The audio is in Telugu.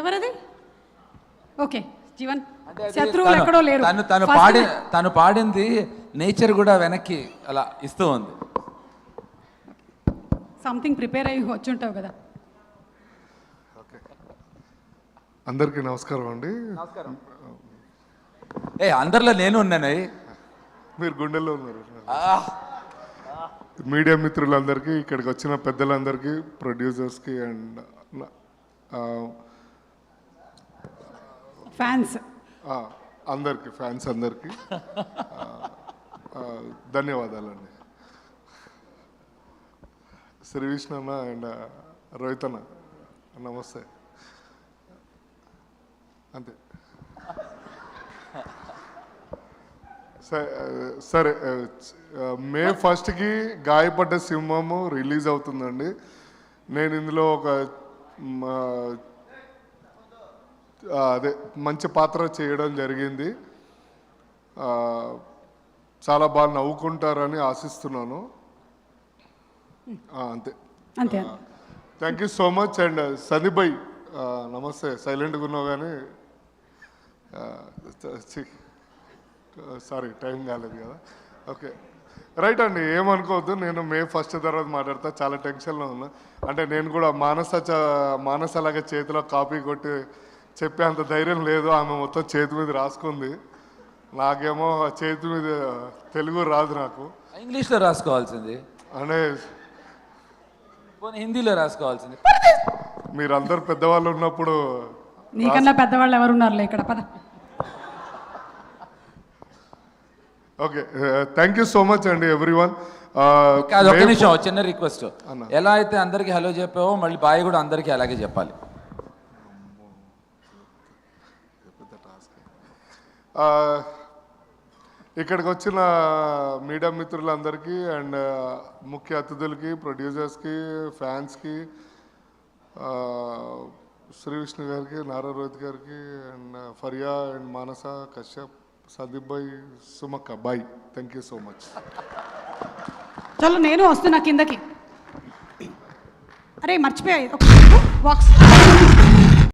ఎవరది? ఓకే జీవన్, శత్రువులు ఎక్కడో లేరు. తను పాడింది నేచర్ కూడా వెనక్కి అలా ఇస్తూ ఉంది. సంథింగ్ ప్రిపేర్ అయ్యి వచ్చి ఉంటావు కదా. అందరికీ నమస్కారం అండి. అందరిలో నేను ఉన్నాను. మీరు గుండెల్లో ఉన్నారు. మీడియా మిత్రులందరికీ, ఇక్కడికి వచ్చిన పెద్దలందరికీ, ప్రొడ్యూసర్స్కి అండ్ ఫ్యాన్స్ అందరికీ, ఫ్యాన్స్ అందరికీ ధన్యవాదాలండి. శ్రీ విష్ణు అన్న అండ్ రోహిత్ అన్న నమస్తే. అంతే. సరే, మే 1కి గాయపడ్డ సింహము రిలీజ్ అవుతుందండి. నేను ఇందులో ఒక అదే మంచి పాత్ర చేయడం జరిగింది. చాలా బాగా నవ్వుకుంటారని ఆశిస్తున్నాను. అంతే. Thank you so much. And Sandeep భాయ్ నమస్తే. సైలెంట్గా ఉన్నావు కానీ సారీ టైం కాలేదు కదా. ఓకే రైట్ అండి, ఏమనుకోవద్దు. నేను మే 1 తర్వాత మాట్లాడతా. చాలా టెన్షన్లో ఉన్నా. అంటే నేను కూడా మానసలాగా చేతిలో కాపీ కొట్టి చెప్పే అంత ధైర్యం లేదు. ఆమె మొత్తం చేతి మీద రాసుకుంది. నాకేమో చేతి మీద తెలుగు రాదు. నాకు ఇంగ్లీష్లో రాసుకోవాల్సింది, అంటే హిందీలో రాసుకోవాల్సింది. మీరందరూ పెద్దవాళ్ళు ఉన్నప్పుడు నీకన్నా పెద్దవాళ్ళు ఎవరున్నారులే ఇక్కడ. పద. Okay, thank you so much అండి ఎవ్రీవన్. ఒక నిమిషం, చిన్న రిక్వెస్ట్. ఎలా అయితే అందరికీ హలో చెప్పావో మళ్ళీ బాయ్ కూడా అందరికీ అలాగే చెప్పాలి. ఇక్కడికి వచ్చిన మీడియా మిత్రులందరికీ అండ్ ముఖ్య అతిథులకి, ప్రొడ్యూసర్స్కి, ఫ్యాన్స్కి, శ్రీ విష్ణు గారికి, నారా రోహిత్ గారికి అండ్ ఫరియా అండ్ మానస, కశ్యప్, సందీప్ భాయ్, సుమక్క బాయ్, థ్యాంక్ యూ సో మచ్. చలో నేను వస్తున్నా కిందకి. అరే మర్చిపోయాయి బాక్స్.